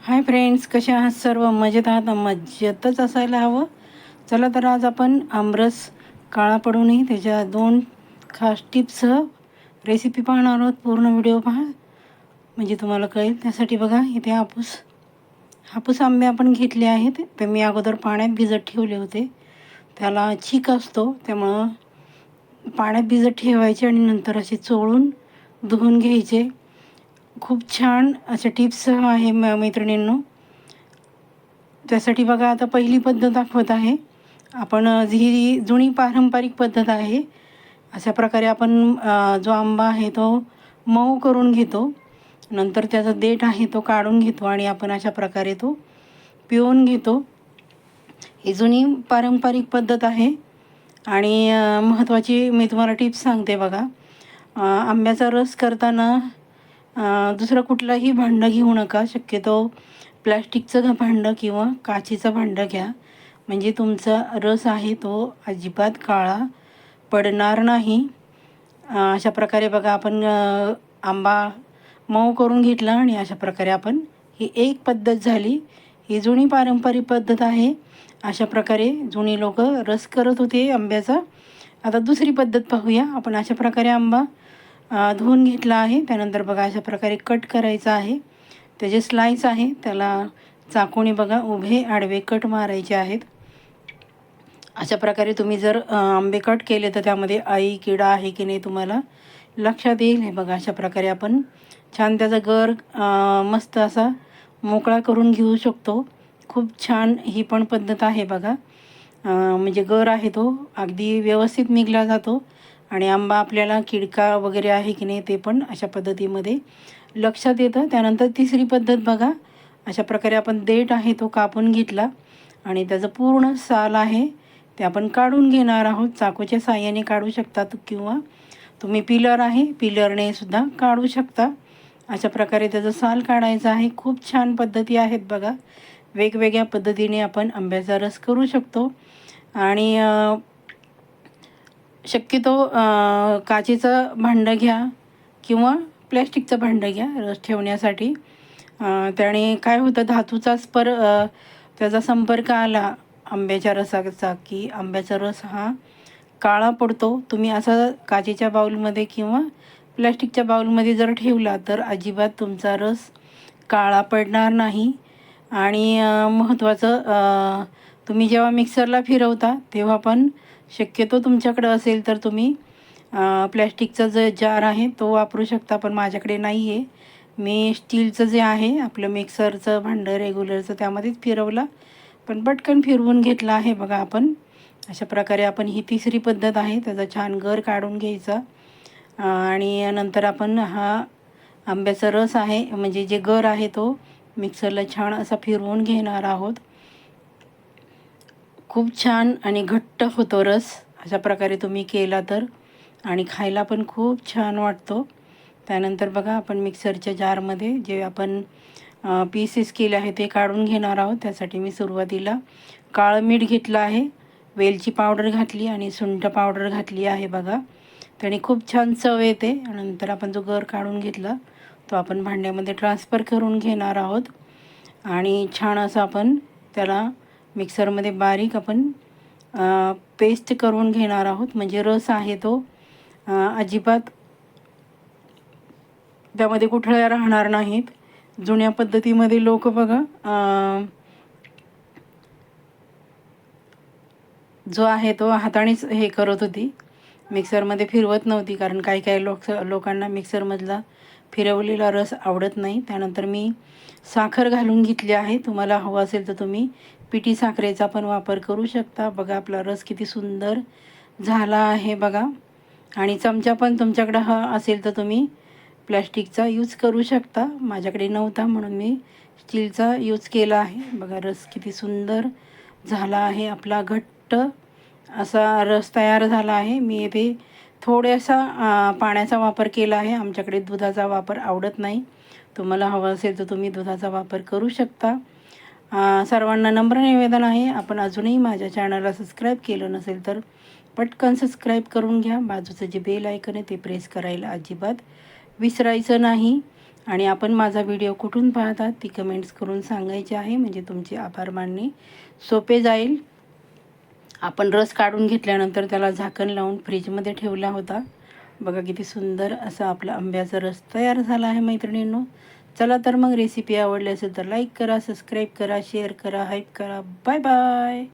Hi friends, कसे आहात? सर्व मजेत आहात? मजेतच असायला हवं. चला तर आज आपण आमरस काळा पडू नये त्याच्या 2 खास टिप्ससह रेसिपी पाहणार आहोत. पूर्ण व्हिडिओ पहा म्हणजे तुम्हाला कळेल. त्यासाठी बघा, इथे हापूस आंबे आपण घेतले आहेत. ते मी अगोदर पाण्यात भिजत ठेवले होते. त्याला चीक असतो, त्यामुळं पाण्यात भिजत ठेवायचे आणि नंतर असे चोळून धुवून घ्यायचे. खूप छान अशा टिप्स आहे मैत्रिणींनो. त्यासाठी बघा, आता पहिली पद्धत दाखवत आहे. आपण ही जुनी पारंपरिक पद्धत आहे. अशा प्रकारे आपण जो आंबा आहे तो मऊ करून घेतो. नंतर त्याचा देठ आहे तो काढून घेतो आणि आपण अशा प्रकारे तो पिळून घेतो. ही जुनी पारंपरिक पद्धत आहे आणि महत्त्वाची मी तुम्हाला टिप्स सांगते बघा. आंब्याचा रस करताना दुसरं कुठलंही भांडं घेऊ नका. शक्यतो प्लॅस्टिकचं भांडं किंवा काचेचं भांडं घ्या, म्हणजे तुमचा रस आहे तो अजिबात काळा पडणार नाही. अशा प्रकारे बघा, आपण आंबा मऊ करून घेतला आणि अशा प्रकारे आपण ही एक पद्धत झाली. ही जुनी पारंपरिक पद्धत आहे. अशा प्रकारे जुनी लोक रस करत होते आंब्याचा. आता दुसरी पद्धत पाहूया. आपण अशा प्रकारे आंबा धुवून घेतला आहे. त्यानंतर बघा, अशा प्रकारे कट करायचा आहे. त्याचे स्लाईस आहे, त्याला चाकूने बघा उभे आडवे कट मारायचे आहेत. अशा प्रकारे तुम्ही जर आंबे कट केले तर त्यामध्ये अळी किडा आहे की नाही तुम्हाला लक्षात येईल. हे बघा, अशा प्रकारे आपण छान त्याचा गर मस्त असा मोकळा करून घेऊ शकतो. खूप छान ही पण पद्धत आहे बघा. म्हणजे गर आहे तो अगदी व्यवस्थित निघला जातो आणि आंबा आपल्याला किडका वगैरे आहे की नाही ते पण अशा पद्धतीमध्ये लक्षात येतं. त्यानंतर तिसरी पद्धत बघा, अशा प्रकारे आपण देठ आहे तो कापून घेतला आणि त्याचं पूर्ण साल आहे ते आपण काढून घेणार आहोत. चाकूच्या साहाय्याने काढू शकतात किंवा तुम्ही पिलर आहे पिलरने सुद्धा काढू शकता. अशा प्रकारे त्याचं साल काढायचं आहे. खूप छान पद्धती आहेत बघा. वेगवेगळ्या पद्धतीने आपण आंब्याचा रस करू शकतो आणि शक्यतो काचेचं भांडं घ्या किंवा प्लॅस्टिकचं भांडं घ्या रस ठेवण्यासाठी. त्याने काय होतं, धातूचा त्याचा संपर्क आला आंब्याच्या रसाचा की आंब्याचा रस हा काळा पडतो. तुम्ही असं काचेच्या बाऊलमध्ये किंवा प्लॅस्टिकच्या बाऊलमध्ये जर ठेवला तर अजिबात तुमचा रस काळा पडणार नाही. आणि महत्त्वाचं, तुम्ही जेव्हा मिक्सरला फिरवता तेव्हा पण शक्यतो तुमच्याकडं असेल तर तुम्ही प्लॅस्टिकचा जो जार आहे तो वापरू शकता, पण माझ्याकडे नाही आहे. मी स्टीलचं जे आहे आपलं मिक्सरचं भांडं रेग्युलरचं त्यामध्येच फिरवलं, पण पटकन फिरवून घेतला आहे बघा आपण. अशा प्रकारे आपण ही तिसरी पद्धत आहे, त्याचा छान गर काढून घ्यायचा आणि नंतर आपण हा आंब्याचा रस आहे म्हणजे जे गर आहे तो मिक्सरला छान असा फिरवून घेणार आहोत. खूप छान आणि घट्ट होतो रस. अशा प्रकारे तुम्ही केला तर आणि खायला पण खूप छान वाटतो. त्यानंतर बघा, आपण मिक्सरच्या जारमध्ये जे आपण पीसेस केले आहे ते काढून घेणार आहोत. त्यासाठी मी सुरुवातीला काळं मीठ घेतलं आहे, वेलची पावडर घातली आणि सुंठ पावडर घातली आहे बघा. त्याने खूप छान चव येते. नंतर आपण जो गर काढून घेतला तो आपण भांड्यामध्ये ट्रान्सफर करून घेणार आहोत आणि छान असं आपण त्याला मिक्सरमध्ये बारीक आपण पेस्ट करून घेणार आहोत. म्हणजे रस आहे तो अजिबात त्यामध्ये गुठळ्या राहणार नाहीत. जुन्या पद्धतीमध्ये लोक बघा जो आहे तो हातानेच हे करत होती, मिक्सरमध्ये फिरवत नव्हती. कारण काही काही लोकांना मिक्सरमधला फिरवलेला रस आवडत नाही. त्यानंतर मी साखर घालून घेतली आहे. तुम्हाला हवं असेल तर तुम्ही पिठी साखरेचा पण वापर करू शकता. बघा, आपला रस किती सुंदर झाला आहे बघा. आणि चमचा पण तुमच्याकडं असेल तर तुम्ही प्लॅस्टिकचा यूज करू शकता. माझ्याकडे नव्हता म्हणून मी स्टीलचा यूज केला आहे. बघा, रस किती सुंदर झाला आहे. आपला घट्ट असा रस तयार झाला आहे. मी येथे थोड्यासा पाण्याचा वापर केला आहे. आमच्याकडे दुधाचा वापर आवडत नाही. तुम्हाला हवं असेल तर तुम्ही दुधाचा वापर करू शकता. सर्वांना नम्र निवेदन आहे, आपण अजूनही माझ्या चॅनलला सबस्क्राईब केलं नसेल तर पटकन सबस्क्राईब करून घ्या. बाजूचं जे बेल आयकन आहे ते प्रेस करायला अजिबात विसरायचं नाही. आणि आपण माझा व्हिडिओ कुठून पाहतात ती कमेंट्स करून सांगायची आहे, म्हणजे तुमचे आभार मानणे सोपे जाईल. आपण रस काढून घेतल्यानंतर त्याला झाकण लावून फ्रीजमध्ये ठेवला होता. बघा किती सुंदर असा आपला आंब्याचा रस तयार झाला आहे मैत्रिणींनो. चला तर मग रेसिपी आवडली असेल तर लाईक करा, सबस्क्राईब करा, शेअर करा, हाईप करा. Bye bye.